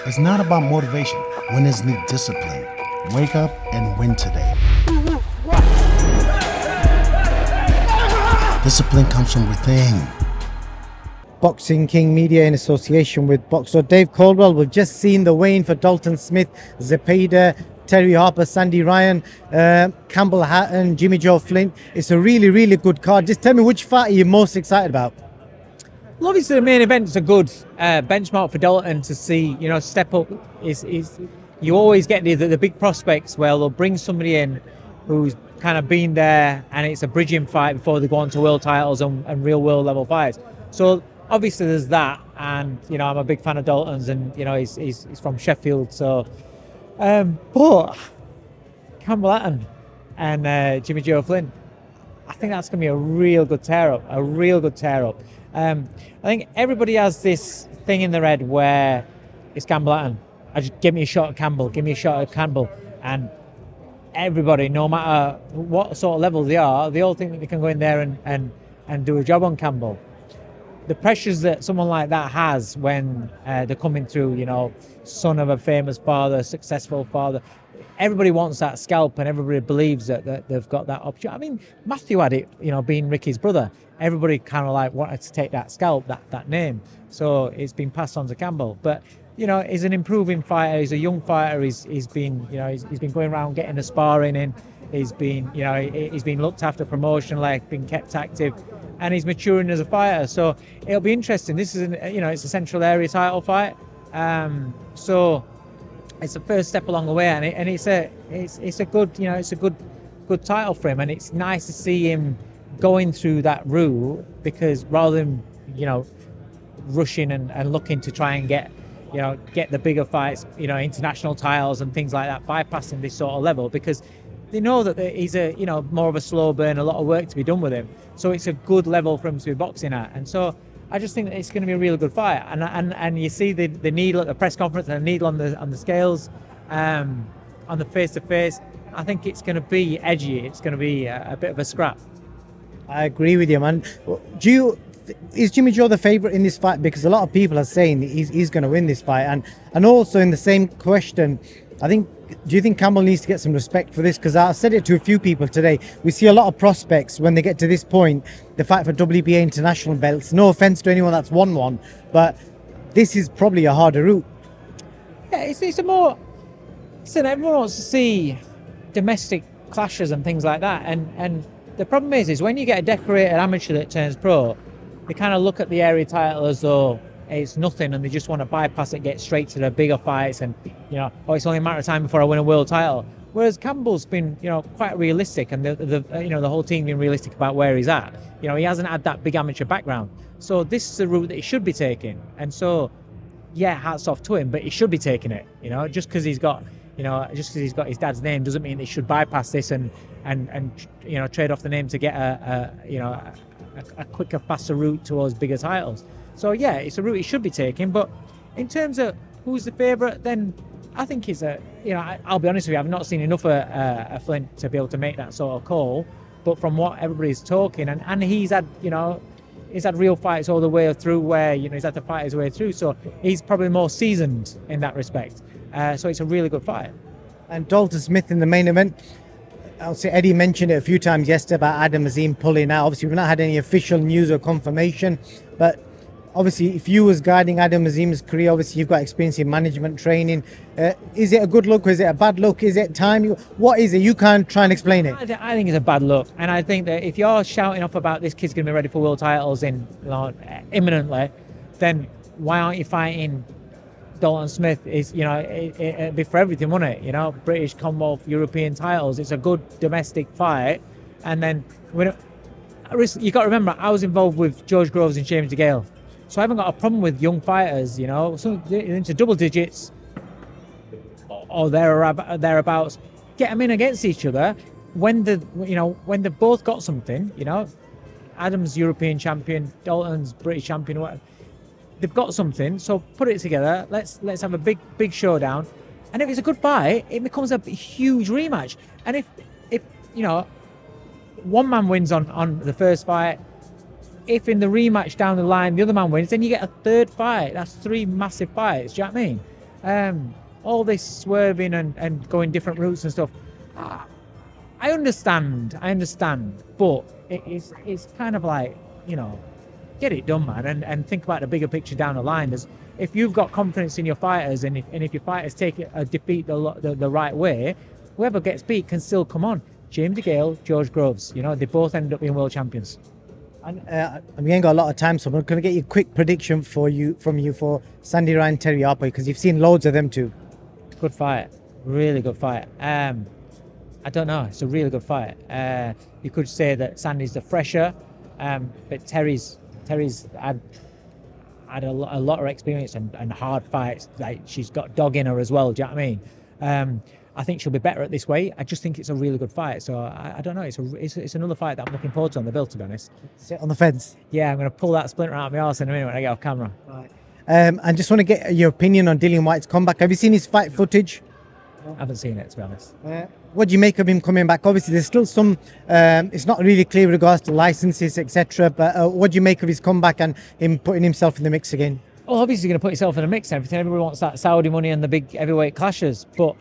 It's not about motivation. Winners need discipline. Wake up and win today. Discipline comes from within. Boxing King Media in association with Boxer Dave Coldwell. We've just seen the weigh-in for Dalton Smith, ZEPEDA, Terry Harper, Sandy Ryan, Campbell, Hatton, Jimmy Joe Flint. It's a really, really good card. Just tell me, which fight are you most excited about? Well, obviously the main event is a good benchmark for Dalton to see, step up. You always get the big prospects where they'll bring somebody in who's kind of been there, and it's a bridging fight before they go on to world titles and real world level fights. So obviously there's that, and I'm a big fan of Dalton's, and he's from Sheffield, so. But Campbell Hatton and Jimmy Joe Flint, I think that's going to be a real good tear-up, I think everybody has this thing in their head where it's Campbell Hatton. Just give me a shot at Campbell, and everybody, no matter what sort of level they are, they all think that they can go in there and do a job on Campbell. The pressures that someone like that has when they're coming through, son of a famous father, successful father, everybody wants that scalp, and everybody believes that they've got that opportunity. I mean, Matthew had it, being Ricky's brother. Everybody kind of wanted to take that scalp, that name. So it's been passed on to Campbell. But he's an improving fighter. He's a young fighter. He's been going around getting the sparring in. He's been looked after promotionally, been kept active, and he's maturing as a fighter. So it'll be interesting. This is it's a Central Area title fight. So it's the first step along the way, and it's a good title for him, and it's nice to see him going through that route, because rather than rushing and looking to try and get the bigger fights, international titles and things like that, bypassing this sort of level, because they know that he's more of a slow burn, a lot of work to be done with him. So it's a good level for him to be boxing at, and so I just think that it's going to be a really good fight. And you see the needle at the press conference and the needle on the scales, on the face to face. I think it's going to be edgy. It's going to be a bit of a scrap. I agree with you, man. Is Jimmy Joe the favourite in this fight? Because a lot of people are saying he's going to win this fight. And also in the same question, do you think Campbell needs to get some respect for this? Because I've said it to a few people today. We see a lot of prospects when they get to this point, they fight for WBA international belts. No offence to anyone that's won one, but this is probably a harder route. Yeah, it's a more... Listen, everyone wants to see domestic clashes and things like that. And the problem is when you get a decorated amateur that turns pro, they kind of look at the area title as though it's nothing, and they just want to bypass it, get straight to the bigger fights, and it's only a matter of time before I win a world title. Whereas Campbell's been quite realistic, and the whole team been realistic about where he's at. He hasn't had that big amateur background, so this is the route that he should be taking. And so, yeah, hats off to him, but he should be taking it. Just because he's got his dad's name doesn't mean they should bypass this and trade off the name to get a quicker, faster route towards bigger titles. So yeah, it's a route he should be taking. But in terms of who's the favourite, then I think he's I'll be honest with you, I've not seen enough of Flint to be able to make that sort of call. But from what everybody's talking, and he's had real fights all the way through where he's had to fight his way through. So he's probably more seasoned in that respect. So it's a really good fight. And Dalton Smith in the main event. I'll say Eddie mentioned it a few times yesterday about Adam Maim pulling out. Obviously, we've not had any official news or confirmation, but obviously, if you was guiding Adam Maim's career, obviously you've got experience in management training. Is it a good look or is it a bad look? Is it time? What is it? You can't try and explain it. I think it's a bad look, and I think that if you're shouting off about this kid's going to be ready for world titles imminently, then why aren't you fighting Dalton Smith? It'd be for everything, wouldn't it? British, Commonwealth, European titles. It's a good domestic fight, and then you got to remember, I was involved with George Groves and James DeGale. So I haven't got a problem with young fighters, so into double digits or thereabouts. Get them in against each other when they've both got something. Adam's European champion, Dalton's British champion, whatever. They've got something, so put it together. Let's have a big showdown, and if it's a good fight, it becomes a huge rematch. And if one man wins on the first fight, if in the rematch down the line the other man wins, then you get a third fight. That's three massive fights. Do you know what I mean? All this swerving and going different routes and stuff. I understand, but it's kind of like, you know, get it done, man, and think about the bigger picture down the line. If you've got confidence in your fighters, and if your fighters take a defeat the right way, whoever gets beat can still come on. James DeGale, George Groves, you know, they both ended up being world champions. And we ain't got a lot of time, so I'm going to get you a quick prediction from you for Sandy Ryan, Terry Harper, because you've seen loads of them too. Good fight, really good fight. I don't know, it's a really good fight. You could say that Sandy's the fresher, but Terry's had a lot of experience and hard fights. Like, she's got dog in her as well. Do you know what I mean? I think she'll be better at this weight. I just think it's a really good fight. So I don't know. It's another fight that I'm looking forward to on the bill, to be honest. Sit on the fence. Yeah, I'm going to pull that splinter out of my arse in a minute when I get off camera. Right. I just want to get your opinion on Dillon White's comeback. Have you seen his fight footage? I haven't seen it, to be honest. What do you make of him coming back? Obviously, there's still some. It's not really clear with regards to licenses, etc. But what do you make of his comeback and him putting himself in the mix again? Well, obviously, you're going to put yourself in the mix and everything. Everybody wants that Saudi money and the big heavyweight clashes. But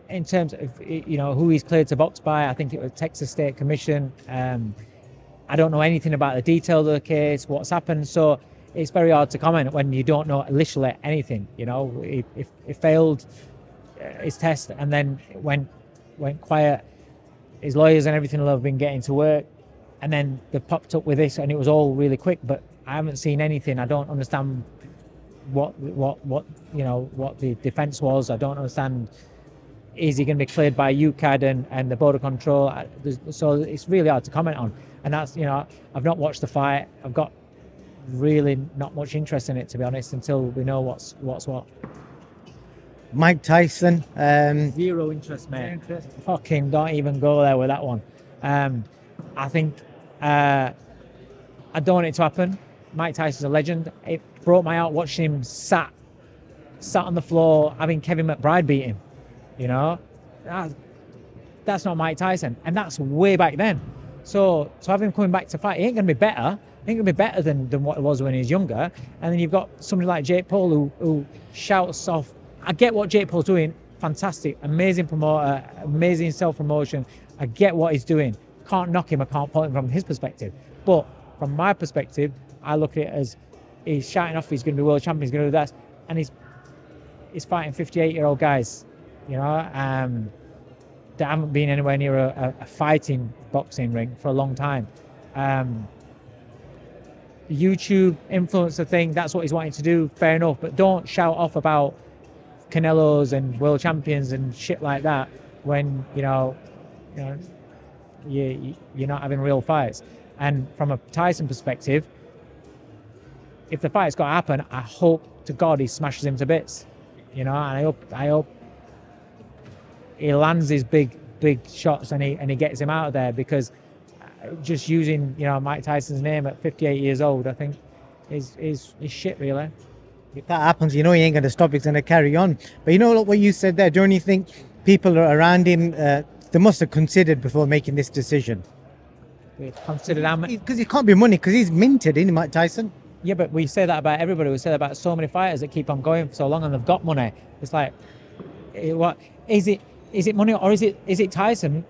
in terms of, you know, who he's cleared to box by, I think it was Texas State Commission. I don't know anything about the detail of the case, what's happened. So it's very hard to comment when you don't know literally anything. You know, if it failed his test and then went quiet, his lawyers and everything will have been getting to work, and then they popped up with this, and it was all really quick. But I haven't seen anything. I don't understand what you know, what the defense was. I don't understand. Is he going to be cleared by UCAD and the border control? So it's really hard to comment on. And that's, you know, I've not watched the fight. I've got really not much interest in it, to be honest, until we know what's what. Mike Tyson. Zero interest, mate. Fucking don't even go there with that one. I think I don't want it to happen. Mike Tyson's a legend. It broke my heart watching him sat on the floor having Kevin McBride beat him. You know, that's not Mike Tyson, and that's way back then. So have him coming back to fight, he ain't gonna be better. He ain't gonna be better than what it was when he was younger. And then you've got somebody like Jake Paul who shouts off. I get what Jake Paul's doing. Fantastic, amazing promoter, amazing self-promotion. I get what he's doing. Can't knock him. I can't fault him from his perspective. But from my perspective, I look at it as he's shouting off. He's going to be world champion. He's going to do that, and he's fighting 58-year-old guys. You know, that haven't been anywhere near a fighting boxing ring for a long time. YouTube influencer thing, that's what he's wanting to do, fair enough, but don't shout off about Canelos and world champions and shit like that when you're not having real fights. And from a Tyson perspective, if the fight's got to happen, I hope to God he smashes him to bits. You know, and I hope he lands his big shots and he gets him out of there, because just using, you know, Mike Tyson's name at 58 years old, I think is shit, really. If that happens, you know he ain't going to stop. He's going to carry on. But you know what you said there, don't you think people around him, they must have considered before making this decision? Considered how many? Because it can't be money, because he's minted, isn't he, Mike Tyson? Yeah, but we say that about everybody. We say that about so many fighters that keep on going for so long and they've got money. It's like, what is it? Is it money, or is it Tyson?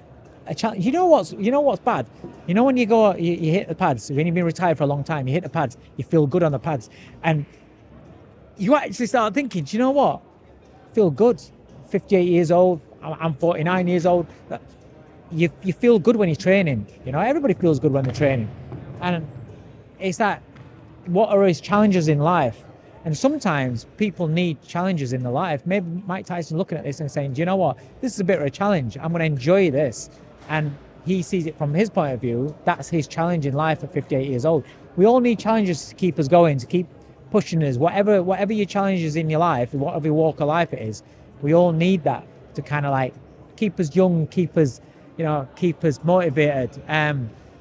A challenge. You know what's bad? You know when you go, you hit the pads. When you've been retired for a long time, you hit the pads. You feel good on the pads, and you actually start thinking, do you know what? I feel good. 58 years old. I'm 49 years old. You feel good when you're training. You know, everybody feels good when they're training, and it's that. What are his challenges in life? And sometimes people need challenges in their life. Maybe Mike Tyson looking at this and saying, do you know what? This is a bit of a challenge. I'm going to enjoy this. And he sees it from his point of view. That's his challenge in life at 58 years old. We all need challenges to keep us going, to keep pushing us. Whatever your challenges in your life, whatever walk of life it is, we all need that to kind of like keep us young, keep us motivated.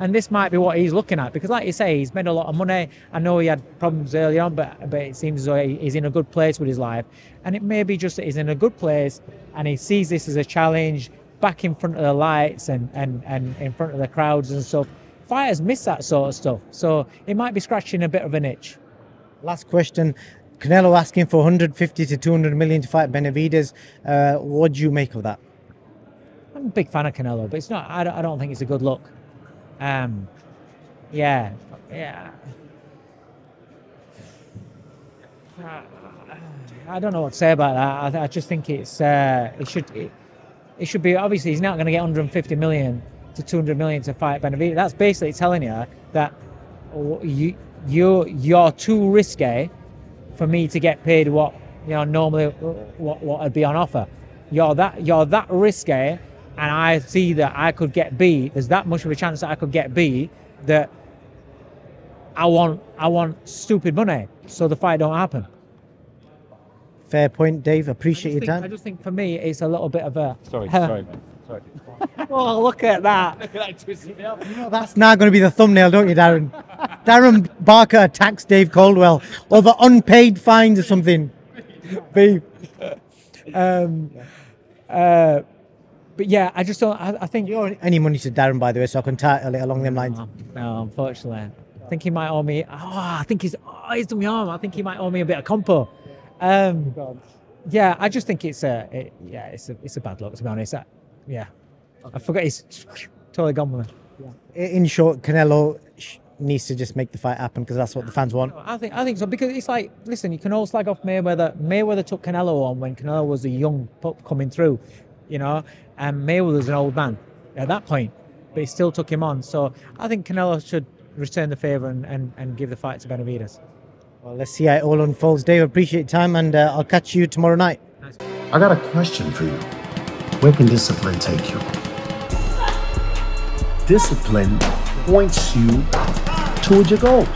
And this might be what he's looking at, because like you say, he's made a lot of money. I know he had problems early on, but it seems as though he's in a good place with his life. And it may be just that he's in a good place and he sees this as a challenge back in front of the lights and in front of the crowds and stuff. Fighters miss that sort of stuff. So it might be scratching a bit of an itch. Last question. Canelo asking for 150 to 200 million to fight Benavidez. What do you make of that? I'm a big fan of Canelo, but it's not. I don't think it's a good look. Yeah. I don't know what to say about that. I just think it should be, obviously he's not going to get 150 million to 200 million to fight Benavidez. That's basically telling you that you're too risky for me to get paid what normally what would be on offer. You're that risky, and I see that I could get beat. There's that much of a chance that I could get beat that I want stupid money, so the fight don't happen. Fair point, Dave. Appreciate your time. I just think for me, it's a little bit of a... Sorry, man. Sorry. Oh, look at that. Look at that twisting me up. That's now going to be the thumbnail, don't you, Darren? Darren Barker attacks Dave Coldwell over unpaid fines or something. Beef. But yeah, I just don't... I think... You owe any money to Darren, by the way, so I can title it along them lines. No, unfortunately. I think he might owe me... he's done me harm. I think he might owe me a bit of compo. Yeah, I just think it's a bad look, to be honest. I forgot he's totally gone with me. In short, Canelo needs to just make the fight happen because that's what the fans want. I think so, because it's like, listen, you can all slag off Mayweather. Mayweather took Canelo on when Canelo was a young pup coming through, and Mayweather's an old man at that point, but he still took him on. So I think Canelo should return the favour and give the fight to Benavidez. Well, let's see how it all unfolds. Dave, appreciate your time, and I'll catch you tomorrow night. Nice. I got a question for you. Where can discipline take you? Discipline points you toward your goals.